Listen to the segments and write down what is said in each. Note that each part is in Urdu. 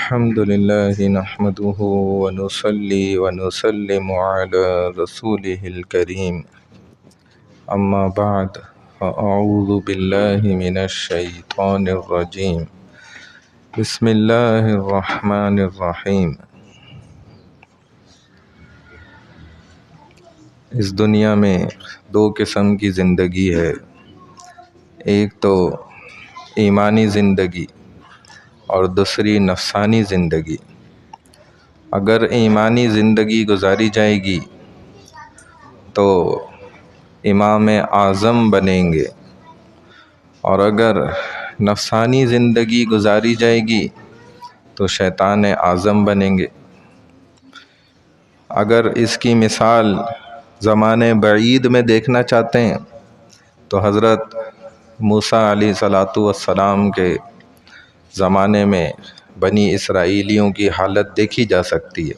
الحمد لله نحمده ونصلي ونسلم على رسوله الكريم أما بعد فأعوذ بالله من الشيطان الرجيم بسم الله الرحمن الرحيم۔ اس دنیا میں دو قسم کی زندگی ہے، ایک تو ایمانی زندگی اور دوسری نفسانی زندگی۔ اگر ایمانی زندگی گزاری جائے گی تو امام اعظم بنیں گے، اور اگر نفسانی زندگی گزاری جائے گی تو شیطان اعظم بنیں گے۔ اگر اس کی مثال زمانے بعید میں دیکھنا چاہتے ہیں تو حضرت موسیٰ علیہ السلام کے زمانے میں بنی اسرائیلیوں کی حالت دیکھی جا سکتی ہے۔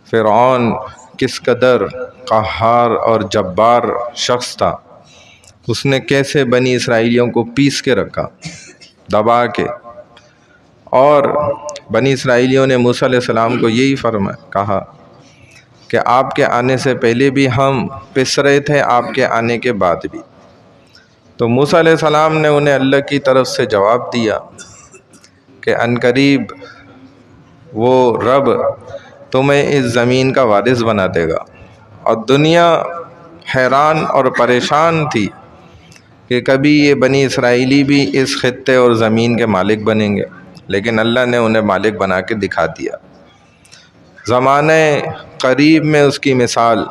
فرعون کس قدر قہار اور جبار شخص تھا، اس نے کیسے بنی اسرائیلیوں کو پیس کے رکھا، دبا کے، اور بنی اسرائیلیوں نے موسیٰ علیہ السلام کو یہی کہا کہ آپ کے آنے سے پہلے بھی ہم پس رہے تھے، آپ کے آنے کے بعد بھی۔ تو موسیٰ علیہ السلام نے انہیں اللہ کی طرف سے جواب دیا کہ عنقریب وہ رب تمہیں اس زمین کا وارث بنا دے گا۔ اور دنیا حیران اور پریشان تھی کہ کبھی یہ بنی اسرائیلی بھی اس خطے اور زمین کے مالک بنیں گے، لیکن اللہ نے انہیں مالک بنا کے دکھا دیا۔ زمانے قریب میں اس کی مثال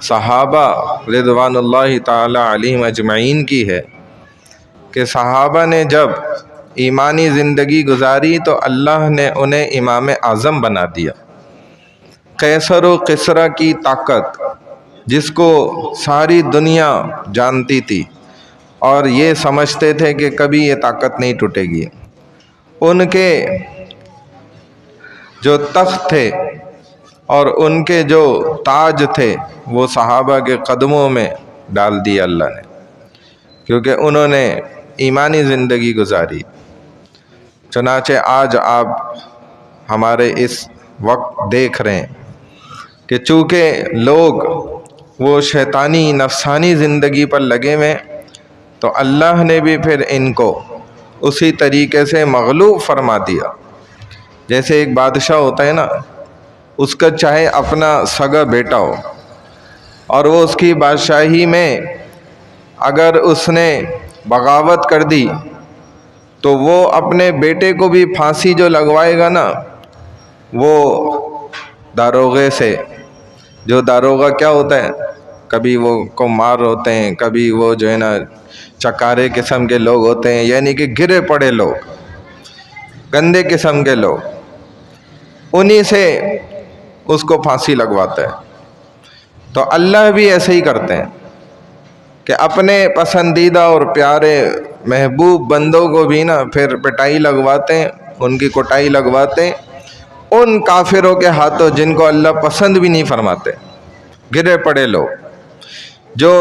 صحابہ رضوان اللہ تعالی علیہم اجمعین کی ہے کہ صحابہ نے جب ایمانی زندگی گزاری تو اللہ نے انہیں امام اعظم بنا دیا۔ قیصر و کسریٰ کی طاقت جس کو ساری دنیا جانتی تھی اور یہ سمجھتے تھے کہ کبھی یہ طاقت نہیں ٹوٹے گی، ان کے جو تخت تھے اور ان کے جو تاج تھے وہ صحابہ کے قدموں میں ڈال دیا اللہ نے، کیونکہ انہوں نے ایمانی زندگی گزاری۔ چنانچہ آج آپ ہمارے اس وقت دیکھ رہے ہیں کہ چونکہ لوگ وہ شیطانی نفسانی زندگی پر لگے ہوئے، تو اللہ نے بھی پھر ان کو اسی طریقے سے مغلوب فرما دیا۔ جیسے ایک بادشاہ ہوتا ہے نا، اس کا چاہے اپنا سگا بیٹا ہو اور وہ اس کی بادشاہی میں اگر اس نے بغاوت کر دی تو وہ اپنے بیٹے کو بھی پھانسی جو لگوائے گا نا، وہ داروغے سے، جو داروغہ کیا ہوتا ہے، کبھی وہ کمار ہوتے ہیں، کبھی وہ جو ہے نا چکارے قسم کے لوگ ہوتے ہیں، یعنی کہ گرے پڑے لوگ، گندے قسم کے لوگ، انہی سے اس کو پھانسی لگواتا ہے۔ تو اللہ بھی ایسے ہی کرتے ہیں کہ اپنے پسندیدہ اور پیارے محبوب بندوں کو بھی نا پھر پٹائی لگواتے ہیں، ان کی کٹائی لگواتے ہیں ان کافروں کے ہاتھوں جن کو اللہ پسند بھی نہیں فرماتے، گرے پڑے لوگ جو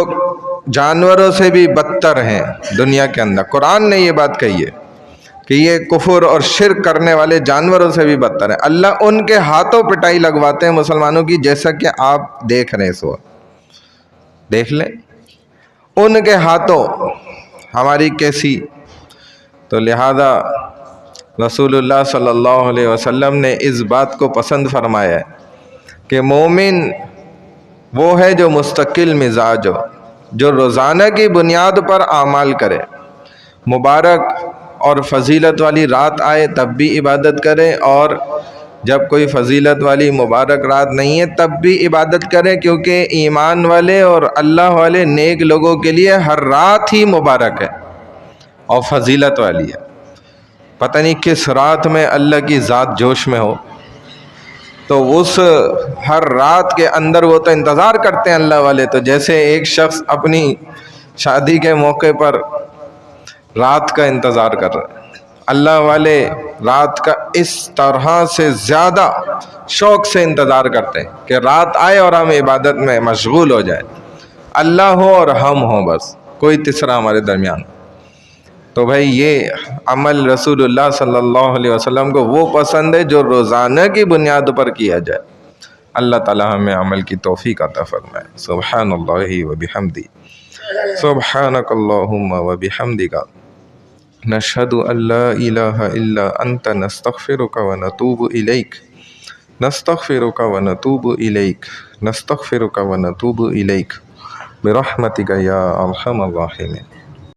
جانوروں سے بھی بدتر ہیں دنیا کے اندر۔ قرآن نے یہ بات کہی ہے کہ یہ کفر اور شرک کرنے والے جانوروں سے بھی بدتر ہیں، اللہ ان کے ہاتھوں پٹائی لگواتے ہیں مسلمانوں کی، جیسا کہ آپ دیکھ رہے ہیں اس وقت۔ دیکھ لیں ان کے ہاتھوں ہماری کیسی۔ تو لہذا رسول اللہ صلی اللہ علیہ وسلم نے اس بات کو پسند فرمایا ہے کہ مومن وہ ہے جو مستقل مزاج ہو، جو روزانہ کی بنیاد پر اعمال کرے، مبارک اور فضیلت والی رات آئے تب بھی عبادت کرے، اور جب کوئی فضیلت والی مبارک رات نہیں ہے تب بھی عبادت کرے، کیونکہ ایمان والے اور اللہ والے نیک لوگوں کے لیے ہر رات ہی مبارک ہے اور فضیلت والی ہے۔ پتہ نہیں کس رات میں اللہ کی ذات جوش میں ہو، تو اس ہر رات کے اندر وہ تو انتظار کرتے ہیں اللہ والے، تو جیسے ایک شخص اپنی شادی کے موقع پر رات کا انتظار کر رہے ہیں، اللہ والے رات کا اس طرح سے زیادہ شوق سے انتظار کرتے ہیں کہ رات آئے اور ہم عبادت میں مشغول ہو جائیں، اللہ ہو اور ہم ہوں، بس کوئی تیسرا ہمارے درمیان۔ تو بھائی یہ عمل رسول اللہ صلی اللہ علیہ وسلم کو وہ پسند ہے جو روزانہ کی بنیاد پر کیا جائے۔ اللہ تعالی ہمیں عمل کی توفیق عطا فرمائے۔ سبحان اللہ و بحمدی، سبحانک اللہم و بحمدک، نشہد ان لا الہ الا انت، نستغفرک و نتوب الیک، نستغفرک و نتوب الیک، نستغفرک و نتوب الیک، برحمتک یا ارحم الراحمین۔